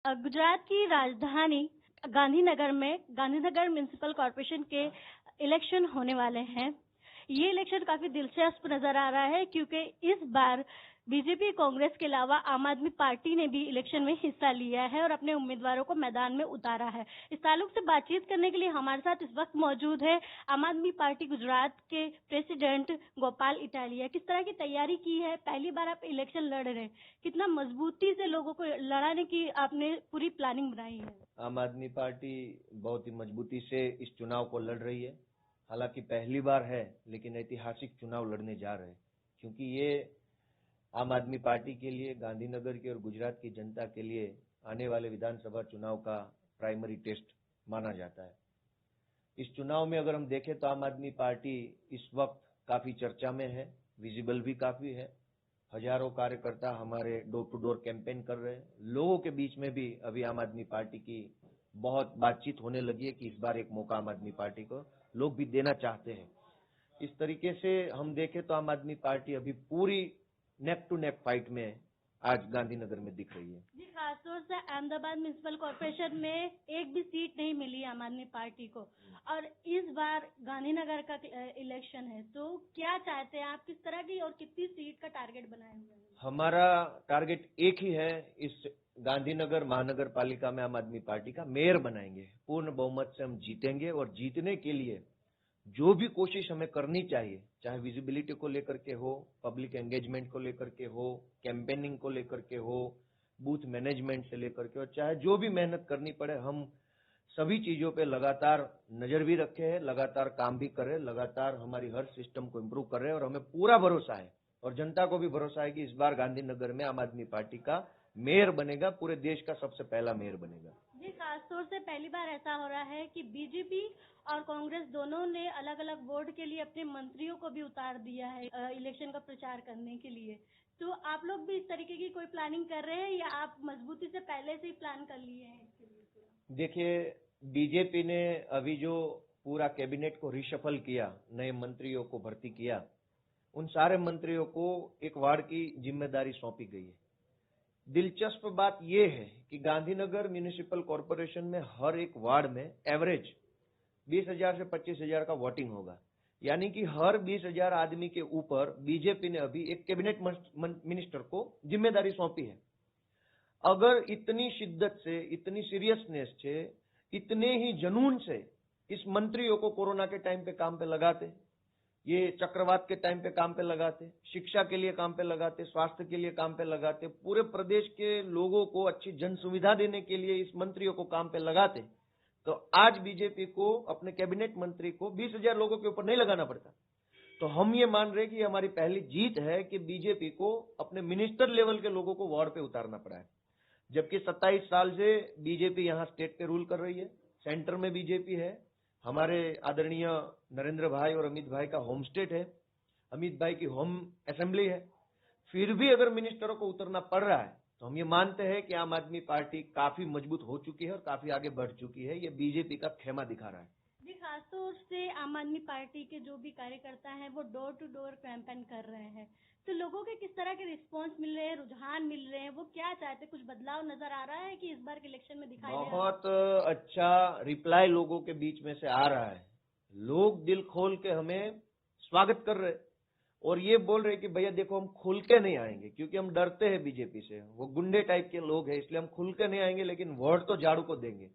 गुजरात की राजधानी गांधीनगर में गांधीनगर म्युनिसिपल कॉर्पोरेशन के इलेक्शन होने वाले हैं। ये इलेक्शन काफी दिलचस्प नजर आ रहा है क्योंकि इस बार बीजेपी कांग्रेस के अलावा आम आदमी पार्टी ने भी इलेक्शन में हिस्सा लिया है और अपने उम्मीदवारों को मैदान में उतारा है। इस ताल्लुक से बातचीत करने के लिए हमारे साथ इस वक्त मौजूद है आम आदमी पार्टी गुजरात के प्रेसिडेंट गोपाल इटालिया। किस तरह की तैयारी की है? पहली बार आप इलेक्शन लड़ रहे हैं, कितना मजबूती से लोगों को लड़ाने की आपने पूरी प्लानिंग बनाई है? आम आदमी पार्टी बहुत ही मजबूती से इस चुनाव को लड़ रही है। हालांकि पहली बार है, लेकिन ऐतिहासिक चुनाव लड़ने जा रहे हैं, क्योंकि ये आम आदमी पार्टी के लिए, गांधीनगर के और गुजरात की जनता के लिए आने वाले विधानसभा चुनाव का प्राइमरी टेस्ट माना जाता है। इस चुनाव में अगर हम देखें तो आम आदमी पार्टी इस वक्त काफी चर्चा में है, विजिबल भी काफी है। हजारों कार्यकर्ता हमारे डोर टू डोर कैंपेन कर रहे हैं। लोगों के बीच में भी अभी आम आदमी पार्टी की बहुत बातचीत होने लगी है कि इस बार एक मौका आम आदमी पार्टी को लोग भी देना चाहते हैं। इस तरीके से हम देखें तो आम आदमी पार्टी अभी पूरी नेक टू नेक फाइट में आज गांधीनगर में दिख रही है। जी, खासतौर से अहमदाबाद म्युनिसिपल कॉर्पोरेशन में एक भी सीट नहीं मिली आम आदमी पार्टी को, और इस बार गांधीनगर का इलेक्शन है, तो क्या चाहते हैं आप? किस तरह की और कितनी सीट का टारगेट बनाए हुए हैं? हमारा टारगेट एक ही है, इस गांधीनगर महानगर पालिका में आम आदमी पार्टी का मेयर बनाएंगे। पूर्ण बहुमत से हम जीतेंगे और जीतने के लिए जो भी कोशिश हमें करनी चाहिए, चाहे विजिबिलिटी को लेकर के हो, पब्लिक एंगेजमेंट को लेकर के हो, कैंपेनिंग को लेकर के हो, बूथ मैनेजमेंट से लेकर के हो, चाहे जो भी मेहनत करनी पड़े, हम सभी चीजों पे लगातार नजर भी रखे हैं, लगातार काम भी कर रहे हैं, लगातार हमारी हर सिस्टम को इम्प्रूव कर रहे हैं और हमें पूरा भरोसा है और जनता को भी भरोसा है कि इस बार गांधीनगर में आम आदमी पार्टी का मेयर बनेगा, पूरे देश का सबसे पहला मेयर बनेगा। जी, खासतौर से पहली बार ऐसा हो रहा है कि बीजेपी और कांग्रेस दोनों ने अलग अलग वार्ड के लिए अपने मंत्रियों को भी उतार दिया है इलेक्शन का प्रचार करने के लिए। तो आप लोग भी इस तरीके की कोई प्लानिंग कर रहे हैं या आप मजबूती से पहले से ही प्लान कर लिए हैं इसके लिए? देखिए, बीजेपी ने अभी जो पूरा कैबिनेट को रिशफल किया, नए मंत्रियों को भर्ती किया, उन सारे मंत्रियों को एक वार्ड की जिम्मेदारी सौंपी गई है। दिलचस्प बात यह है कि गांधीनगर म्युनिसिपल कॉर्पोरेशन में हर एक वार्ड में एवरेज 20,000 से 25,000 का वोटिंग होगा, यानी कि हर 20,000 आदमी के ऊपर बीजेपी ने अभी एक कैबिनेट मिनिस्टर को जिम्मेदारी सौंपी है। अगर इतनी शिद्दत से, इतनी सीरियसनेस से, इतने ही जुनून से इस मंत्रियों को कोरोना के टाइम पे काम पे लगाते, ये चक्रवात के टाइम पे काम पे लगाते, शिक्षा के लिए काम पे लगाते, स्वास्थ्य के लिए काम पे लगाते, पूरे प्रदेश के लोगों को अच्छी जन सुविधा देने के लिए इस मंत्रियों को काम पे लगाते, तो आज बीजेपी को अपने कैबिनेट मंत्री को 20,000 लोगों के ऊपर नहीं लगाना पड़ता। तो हम ये मान रहे कि हमारी पहली जीत है कि बीजेपी को अपने मिनिस्टर लेवल के लोगों को वार्ड पे उतारना पड़ा है, जबकि 27 साल से बीजेपी यहाँ स्टेट पे रूल कर रही है, सेंटर में बीजेपी है, हमारे आदरणीय नरेंद्र भाई और अमित भाई का होम स्टेट है, अमित भाई की होम असेंबली है, फिर भी अगर मिनिस्टरों को उतरना पड़ रहा है तो हम ये मानते हैं कि आम आदमी पार्टी काफी मजबूत हो चुकी है और काफी आगे बढ़ चुकी है। ये बीजेपी का खेमा दिखा रहा है। जी, खासतौर से आम आदमी पार्टी के जो भी कार्यकर्ता हैं वो डोर टू डोर कैंपेन कर रहे हैं, तो लोगों के किस तरह के रिस्पांस मिल रहे हैं, रुझान मिल रहे हैं, वो क्या चाहते हैं? कुछ बदलाव नजर आ रहा है कि इस बार के इलेक्शन में दिखाई दे रहा है? बहुत अच्छा रिप्लाई लोगों के बीच में से आ रहा है। लोग दिल खोल के हमें स्वागत कर रहे और ये बोल रहे कि भैया देखो, हम खुल के नहीं आएंगे क्योंकि हम डरते हैं बीजेपी से, वो गुंडे टाइप के लोग हैं, इसलिए हम खुल के नहीं आएंगे, लेकिन वोट तो झाड़ू को देंगे।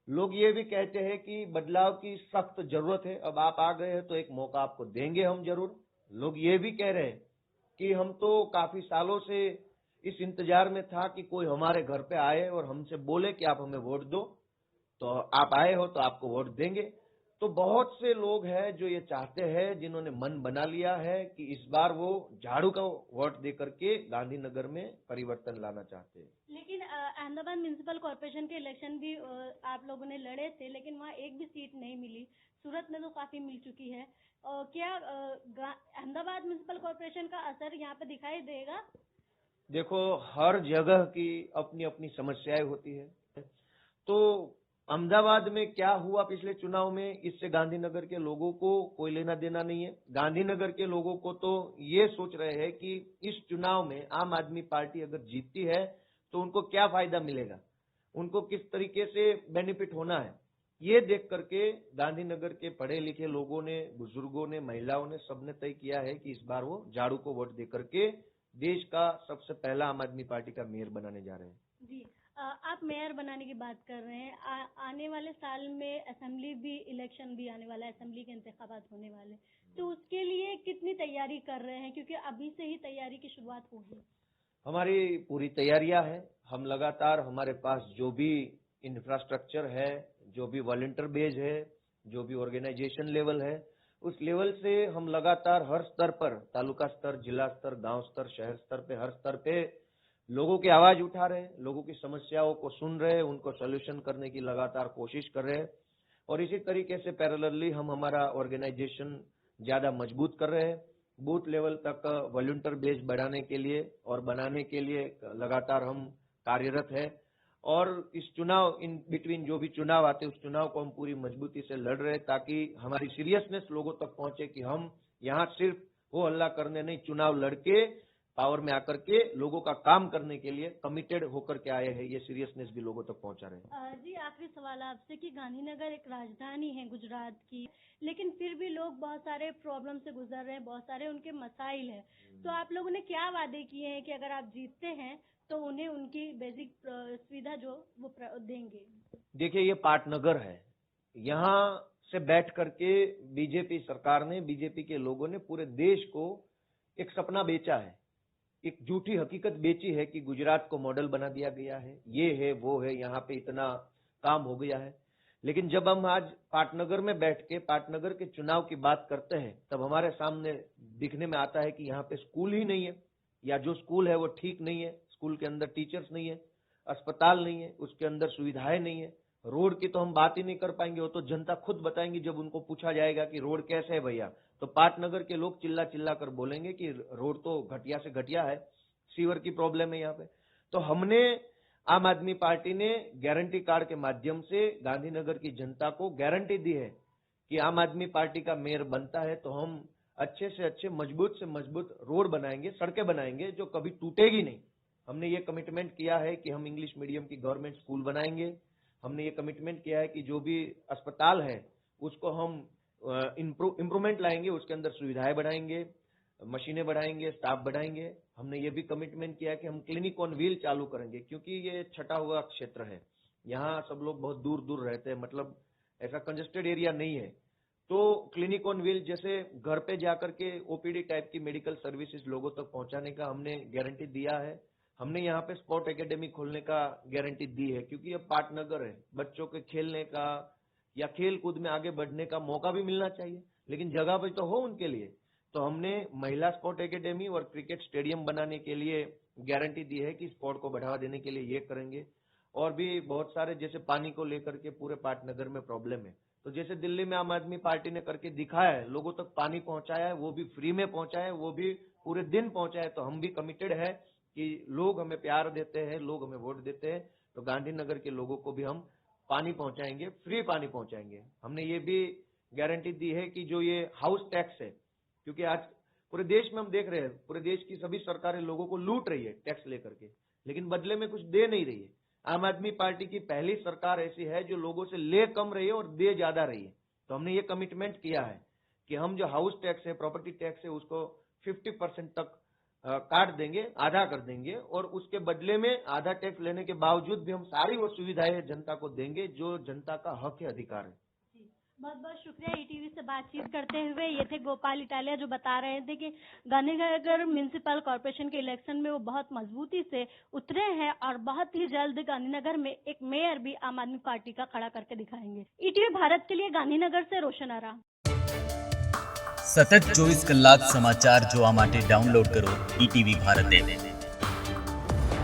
लोग ये भी कहते हैं कि बदलाव की सख्त जरूरत है, अब आप आ गए हैं तो एक मौका आपको देंगे हम जरूर। लोग ये भी कह रहे हैं कि हम तो काफी सालों से इस इंतजार में था कि कोई हमारे घर पे आए और हमसे बोले कि आप हमें वोट दो, तो आप आए हो तो आपको वोट देंगे। तो बहुत से लोग हैं जो ये चाहते हैं, जिन्होंने मन बना लिया है कि इस बार वो झाड़ू का वोट दे करके गांधीनगर में परिवर्तन लाना चाहते हैं। लेकिन अहमदाबाद म्युनिसिपल कॉर्पोरेशन के इलेक्शन भी आप लोगों ने लड़े थे, लेकिन वहाँ एक भी सीट नहीं मिली। सूरत में तो काफी मिल चुकी है। क्या अहमदाबाद म्युनिसिपल कॉर्पोरेशन का असर यहाँ पे दिखाई देगा? देखो, हर जगह की अपनी अपनी समस्याएं होती है। तो अहमदाबाद में क्या हुआ पिछले चुनाव में, इससे गांधीनगर के लोगों को कोई लेना देना नहीं है। गांधीनगर के लोगों को तो ये सोच रहे हैं कि इस चुनाव में आम आदमी पार्टी अगर जीतती है तो उनको क्या फायदा मिलेगा। उनको किस तरीके से बेनिफिट होना है, ये देख करके गांधीनगर के पढ़े लिखे लोगों ने, बुजुर्गों ने, महिलाओं ने, सबने तय किया है कि इस बार वो झाड़ू को वोट दे करके देश का सबसे पहला आम आदमी पार्टी का मेयर बनाने जा रहे हैं। जी, आप मेयर बनाने की बात कर रहे हैं। आने वाले साल में असेंबली भी इलेक्शन भी आने वाला है, असेंबली के इंतखाबात होने वाले, तो उसके लिए कितनी तैयारी कर रहे हैं, क्योंकि अभी से ही तैयारी की शुरुआत होगी? हमारी पूरी तैयारियां हैं। हम लगातार, हमारे पास जो भी इंफ्रास्ट्रक्चर है, जो भी वॉलंटियर बेस है, जो भी ऑर्गेनाइजेशन लेवल है, उस लेवल से हम लगातार हर स्तर पर, तालुका स्तर, जिला स्तर, गांव स्तर, शहर स्तर पे, हर स्तर पे लोगों की आवाज उठा रहे हैं, लोगों की समस्याओं को सुन रहे हैं, उनको सोल्यूशन करने की लगातार कोशिश कर रहे हैं। और इसी तरीके से पैरेलली हम हमारा ऑर्गेनाइजेशन ज्यादा मजबूत कर रहे हैं। बूथ लेवल तक वॉलंटियर बेस बढ़ाने के लिए और बनाने के लिए लगातार हम कार्यरत है। और इस चुनाव, इन बिटवीन जो भी चुनाव आते हैं, उस चुनाव को हम पूरी मजबूती से लड़ रहे हैं, ताकि हमारी सीरियसनेस लोगों तक पहुंचे कि हम यहाँ सिर्फ हो हल्ला करने नहीं, चुनाव लड़के पावर में आकर के लोगों का काम करने के लिए कमिटेड होकर के आए हैं। ये सीरियसनेस भी लोगों तक पहुंचा रहे हैं। जी, आखिरी सवाल आपसे कि गांधीनगर एक राजधानी है गुजरात की, लेकिन फिर भी लोग बहुत सारे प्रॉब्लम से गुजर रहे हैं, बहुत सारे उनके मसाइल हैं। तो आप लोगों ने क्या वादे किए हैं कि अगर आप जीतते हैं तो उन्हें उनकी बेसिक सुविधा जो वो देंगे? देखिए, ये पाटनगर है, यहाँ से बैठ करके बीजेपी सरकार ने, बीजेपी के लोगों ने पूरे देश को एक सपना बेचा है, एक झूठी हकीकत बेची है कि गुजरात को मॉडल बना दिया गया है, ये है वो है, यहाँ पे इतना काम हो गया है। लेकिन जब हम आज पाटनगर में बैठ के पाटनगर के चुनाव की बात करते हैं, तब हमारे सामने दिखने में आता है कि यहाँ पे स्कूल ही नहीं है, या जो स्कूल है वो ठीक नहीं है, स्कूल के अंदर टीचर्स नहीं है, अस्पताल नहीं है, उसके अंदर सुविधाएं नहीं है। रोड की तो हम बात ही नहीं कर पाएंगे, वो तो जनता खुद बताएंगी। जब उनको पूछा जाएगा कि रोड कैसे है भैया, तो पाटनगर के लोग चिल्ला चिल्ला कर बोलेंगे कि रोड तो घटिया से घटिया है, सीवर की प्रॉब्लम है यहाँ पे। तो हमने, आम आदमी पार्टी ने गारंटी कार्ड के माध्यम से गांधीनगर की जनता को गारंटी दी है कि आम आदमी पार्टी का मेयर बनता है तो हम अच्छे से अच्छे, मजबूत से मजबूत रोड बनाएंगे, सड़कें बनाएंगे जो कभी टूटेगी नहीं। हमने ये कमिटमेंट किया है कि हम इंग्लिश मीडियम की गवर्नमेंट स्कूल बनाएंगे। हमने ये कमिटमेंट किया है कि जो भी अस्पताल है उसको हम इम्प्रूवमेंट लाएंगे, उसके अंदर सुविधाएं बढ़ाएंगे, मशीनें बढ़ाएंगे, स्टाफ बढ़ाएंगे। हमने ये भी कमिटमेंट किया है कि हम क्लिनिक ऑन व्हील चालू करेंगे, क्योंकि ये छटा हुआ क्षेत्र है, यहाँ सब लोग बहुत दूर दूर रहते हैं, मतलब ऐसा कंजेस्टेड एरिया नहीं है। तो क्लिनिक ऑन व्हील जैसे घर पे जाकर के ओपीडी टाइप की मेडिकल सर्विसेज लोगों तक पहुंचाने का हमने गारंटी दिया है। हमने यहाँ पे स्पोर्ट एकेडमी खोलने का गारंटी दी है, क्योंकि ये पाटनगर है, बच्चों के खेलने का या खेल कूद में आगे बढ़ने का मौका भी मिलना चाहिए, लेकिन जगह भी तो हो उनके लिए। तो हमने महिला स्पोर्ट एकेडमी और क्रिकेट स्टेडियम बनाने के लिए गारंटी दी है कि स्पोर्ट को बढ़ावा देने के लिए ये करेंगे। और भी बहुत सारे, जैसे पानी को लेकर के पूरे पाटनगर में प्रॉब्लम है, तो जैसे दिल्ली में आम आदमी पार्टी ने करके दिखाया है, लोगों तक पानी पहुंचाया है, वो भी फ्री में पहुंचाया है, वो भी पूरे दिन पहुंचाया है। तो हम भी कमिटेड है कि लोग हमें प्यार देते हैं, लोग हमें वोट देते हैं, तो गांधीनगर के लोगों को भी हम पानी पहुंचाएंगे, फ्री पानी पहुंचाएंगे। हमने ये भी गारंटी दी है कि जो ये हाउस टैक्स है, क्योंकि आज पूरे देश में हम देख रहे हैं, पूरे देश की सभी सरकारें लोगों को लूट रही है टैक्स लेकर के, लेकिन बदले में कुछ दे नहीं रही है। आम आदमी पार्टी की पहली सरकार ऐसी है जो लोगों से ले कम रही है और दे ज्यादा रही है। तो हमने ये कमिटमेंट किया है कि हम जो हाउस टैक्स है, प्रॉपर्टी टैक्स है, उसको 50% तक काट देंगे, आधा कर देंगे, और उसके बदले में आधा टैक्स लेने के बावजूद भी हम सारी वो सुविधाएं जनता को देंगे जो जनता का हक है, अधिकार है। बहुत बहुत शुक्रिया ईटीवी से बातचीत करते हुए। ये थे गोपाल इटालिया, जो बता रहे थे कि गांधीनगर म्युनिसिपल कॉर्पोरेशन के इलेक्शन में वो बहुत मजबूती से उतरे हैं और बहुत ही जल्द गांधीनगर में एक मेयर भी आम आदमी पार्टी का खड़ा करके दिखाएंगे। ईटीवी भारत के लिए गांधीनगर से रोशन आरा। સતત 24 કલાક સમાચાર જોવા માટે ડાઉનલોડ કરો ઈટીવી ભારત એપ।